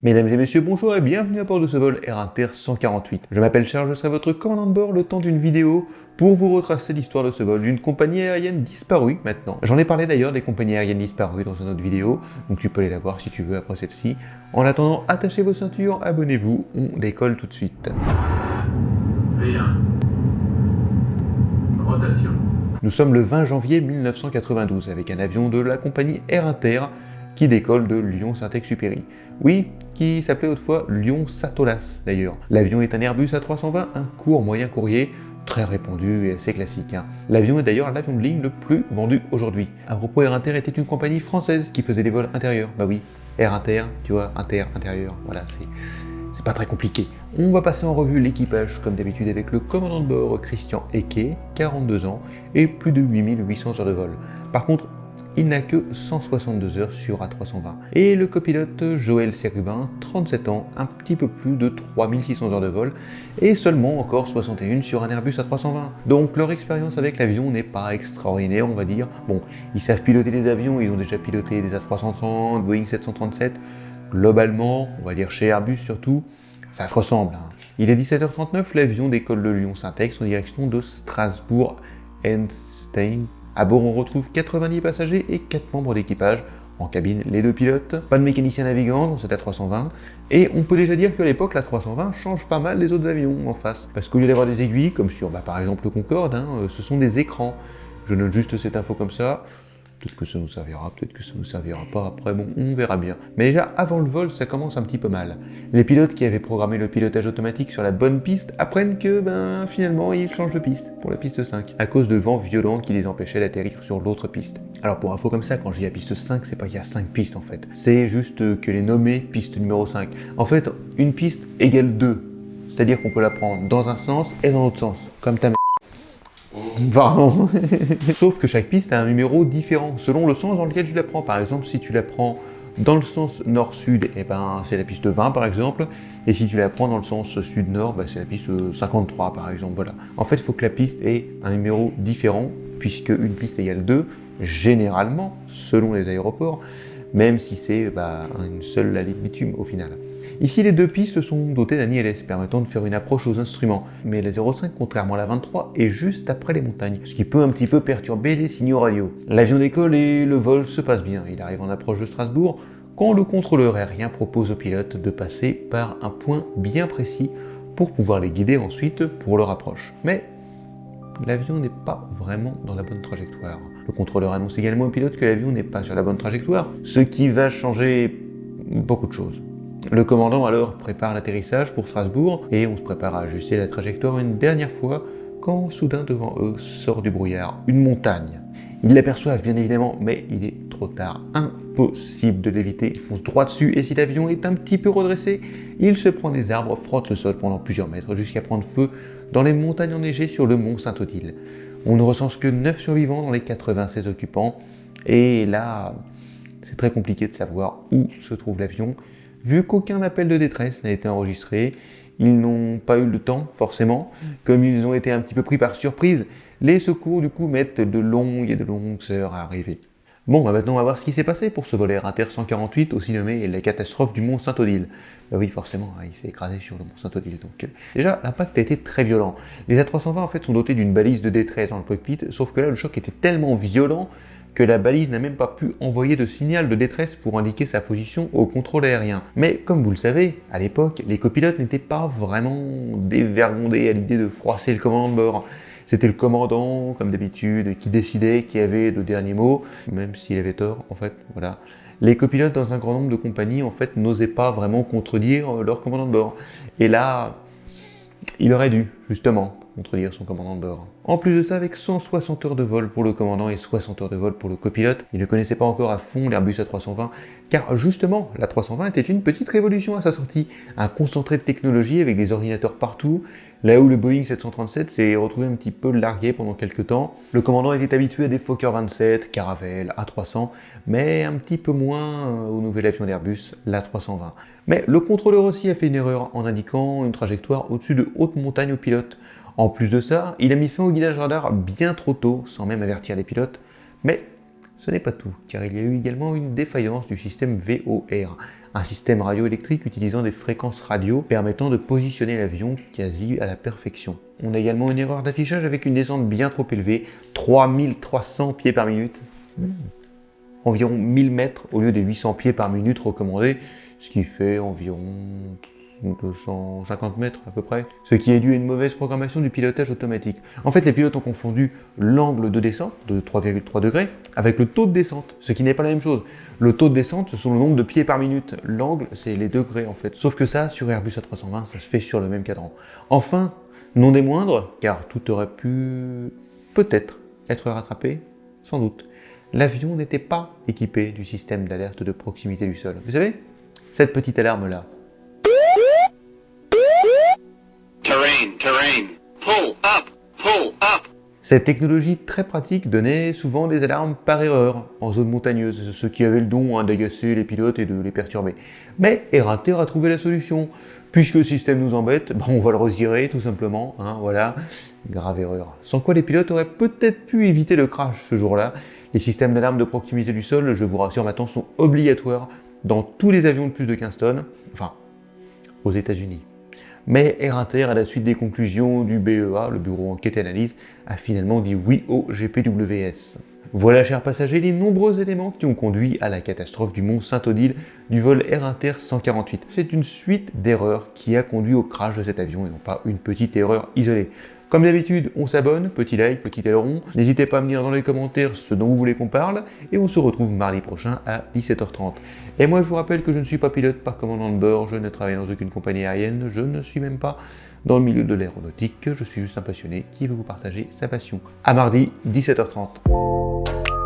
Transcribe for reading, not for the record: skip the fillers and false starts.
Mesdames et messieurs, bonjour et bienvenue à bord de ce vol Air Inter 148. Je m'appelle Charles, je serai votre commandant de bord le temps d'une vidéo pour vous retracer l'histoire de ce vol d'une compagnie aérienne disparue maintenant. J'en ai parlé d'ailleurs des compagnies aériennes disparues dans une autre vidéo, donc tu peux aller la voir si tu veux après celle-ci. En attendant, attachez vos ceintures, abonnez-vous, on décolle tout de suite. V1. Rotation. Nous sommes le 20 janvier 1992 avec un avion de la compagnie Air Inter qui décolle de Lyon-Saint-Exupéry. Oui, qui s'appelait autrefois Lyon-Satolas d'ailleurs. L'avion est un Airbus A320, un court moyen courrier très répandu et assez classique. L'avion est d'ailleurs l'avion de ligne le plus vendu aujourd'hui. À propos, Air Inter était une compagnie française qui faisait des vols intérieurs. Bah oui, Air Inter, tu vois, intérieur, voilà, c'est pas très compliqué. On va passer en revue l'équipage, comme d'habitude avec le commandant de bord Christian Eke, 42 ans, et plus de 8800 heures de vol. Par contre, il n'a que 162 heures sur A320. Et le copilote Joël Sérubin, 37 ans, un petit peu plus de 3600 heures de vol, et seulement encore 61 sur un Airbus A320. Donc leur expérience avec l'avion n'est pas extraordinaire, on va dire. Bon, ils savent piloter des avions, ils ont déjà piloté des A330, Boeing 737, globalement, on va dire chez Airbus surtout, ça se ressemble. Il est 17h39, l'avion décolle de Lyon-Saint-Ex en direction de Strasbourg-Enstein. À bord, on retrouve 90 passagers et 4 membres d'équipage. En cabine, les 2 pilotes. Pas de mécanicien navigant dans cette A320. Et on peut déjà dire qu'à l'époque, l'A320 change pas mal des autres avions en face. Parce qu'au lieu d'avoir des aiguilles, comme sur par exemple le Concorde, ce sont des écrans. Je note juste cette info comme ça. Peut-être que ça nous servira, peut-être que ça nous servira pas, après bon, on verra bien. Mais déjà, avant le vol, ça commence un petit peu mal. Les pilotes qui avaient programmé le pilotage automatique sur la bonne piste apprennent que, finalement, ils changent de piste, pour la piste 5, à cause de vents violents qui les empêchaient d'atterrir sur l'autre piste. Alors pour info comme ça, quand je dis la piste 5, c'est pas qu'il y a 5 pistes en fait. C'est juste que les nommer piste numéro 5. En fait, une piste égale 2. C'est-à-dire qu'on peut la prendre dans un sens et dans l'autre sens, comme ta mère. Pardon. Sauf que chaque piste a un numéro différent selon le sens dans lequel tu la prends. Par exemple, si tu la prends dans le sens nord-sud, c'est la piste 20 par exemple. Et si tu la prends dans le sens sud-nord, c'est la piste 53 par exemple. Voilà. En fait, il faut que la piste ait un numéro différent, puisque une piste égale 2, généralement, selon les aéroports, même si c'est une seule allée de bitume au final. Ici, les 2 pistes sont dotées d'un ILS permettant de faire une approche aux instruments, mais la 05, contrairement à la 23, est juste après les montagnes, ce qui peut un petit peu perturber les signaux radio. L'avion décolle et le vol se passe bien. Il arrive en approche de Strasbourg quand le contrôleur aérien propose aux pilotes de passer par un point bien précis pour pouvoir les guider ensuite pour leur approche. Mais l'avion n'est pas vraiment dans la bonne trajectoire. Le contrôleur annonce également aux pilotes que l'avion n'est pas sur la bonne trajectoire, ce qui va changer beaucoup de choses. Le commandant alors prépare l'atterrissage pour Strasbourg et on se prépare à ajuster la trajectoire une dernière fois quand soudain devant eux sort du brouillard une montagne. Ils l'aperçoivent bien évidemment, mais il est trop tard. Impossible de l'éviter. Il fonce droit dessus et si l'avion est un petit peu redressé, il se prend des arbres, frotte le sol pendant plusieurs mètres jusqu'à prendre feu dans les montagnes enneigées sur le mont Saint-Odile. On ne recense que 9 survivants dans les 96 occupants et là, c'est très compliqué de savoir où se trouve l'avion. Vu qu'aucun appel de détresse n'a été enregistré, ils n'ont pas eu le temps, forcément. Comme ils ont été un petit peu pris par surprise, les secours, du coup, mettent de longues heures à arriver. Bon, maintenant, on va voir ce qui s'est passé pour ce vol Air Inter 148, aussi nommé la catastrophe du Mont Saint-Odile. Oui, forcément, il s'est écrasé sur le Mont Saint-Odile. Donc, déjà, l'impact a été très violent. Les A320, en fait, sont dotés d'une balise de détresse dans le cockpit, sauf que là, le choc était tellement violent que la balise n'a même pas pu envoyer de signal de détresse pour indiquer sa position au contrôle aérien. Mais comme vous le savez, à l'époque, les copilotes n'étaient pas vraiment dévergondés à l'idée de froisser le commandant de bord. C'était le commandant, comme d'habitude, qui décidait, qui avait le dernier mot, même s'il avait tort, en fait, voilà. Les copilotes dans un grand nombre de compagnies, en fait, n'osaient pas vraiment contredire leur commandant de bord. Et là, il aurait dû, justement, contredire son commandant de bord. En plus de ça, avec 160 heures de vol pour le commandant et 60 heures de vol pour le copilote, il ne connaissait pas encore à fond l'Airbus A320, car justement, l'A320 était une petite révolution à sa sortie, un concentré de technologie avec des ordinateurs partout, là où le Boeing 737 s'est retrouvé un petit peu largué pendant quelques temps. Le commandant était habitué à des Fokker 27, Caravelle, A300, mais un petit peu moins au nouvel avion d'Airbus, l'A320. Mais le contrôleur aussi a fait une erreur en indiquant une trajectoire au-dessus de hautes montagnes aux pilotes. En plus de ça, il a mis fin au guidage radar bien trop tôt, sans même avertir les pilotes, mais Ce n'est pas tout, car il y a eu également une défaillance du système VOR, un système radioélectrique utilisant des fréquences radio permettant de positionner l'avion quasi à la perfection. On a également une erreur d'affichage avec une descente bien trop élevée, 3300 pieds par minute. Environ 1000 mètres au lieu des 800 pieds par minute recommandés, ce qui fait environ 250 mètres à peu près, ce qui est dû à une mauvaise programmation du pilotage automatique. En fait, les pilotes ont confondu l'angle de descente de 3,3 degrés avec le taux de descente, ce qui n'est pas la même chose. Le taux de descente, ce sont le nombre de pieds par minute. L'angle, c'est les degrés en fait. Sauf que ça, sur Airbus A320, ça se fait sur le même cadran. Enfin, non des moindres, car tout aurait pu peut-être être rattrapé, sans doute. L'avion n'était pas équipé du système d'alerte de proximité du sol. Vous savez, cette petite alarme-là. Terrain. Pull up. Cette technologie très pratique donnait souvent des alarmes par erreur en zone montagneuse, ce qui avait le don d'agacer les pilotes et de les perturber. Mais Air Inter a trouvé la solution. Puisque le système nous embête, on va le retirer tout simplement, voilà. Grave erreur. Sans quoi les pilotes auraient peut-être pu éviter le crash ce jour-là. Les systèmes d'alarme de proximité du sol, je vous rassure maintenant, sont obligatoires dans tous les avions de plus de 15 tonnes, enfin, aux États-Unis. Mais Air Inter, à la suite des conclusions du BEA, le Bureau Enquête et Analyse, a finalement dit oui au GPWS. Voilà, chers passagers, les nombreux éléments qui ont conduit à la catastrophe du mont Saint-Odile du vol Air Inter 148. C'est une suite d'erreurs qui a conduit au crash de cet avion et non pas une petite erreur isolée. Comme d'habitude, on s'abonne, petit like, petit aileron. N'hésitez pas à me dire dans les commentaires ce dont vous voulez qu'on parle et on se retrouve mardi prochain à 17h30. Et moi, je vous rappelle que je ne suis pas pilote par commandant de bord, je ne travaille dans aucune compagnie aérienne, je ne suis même pas dans le milieu de l'aéronautique, je suis juste un passionné qui veut vous partager sa passion. À mardi, 17h30.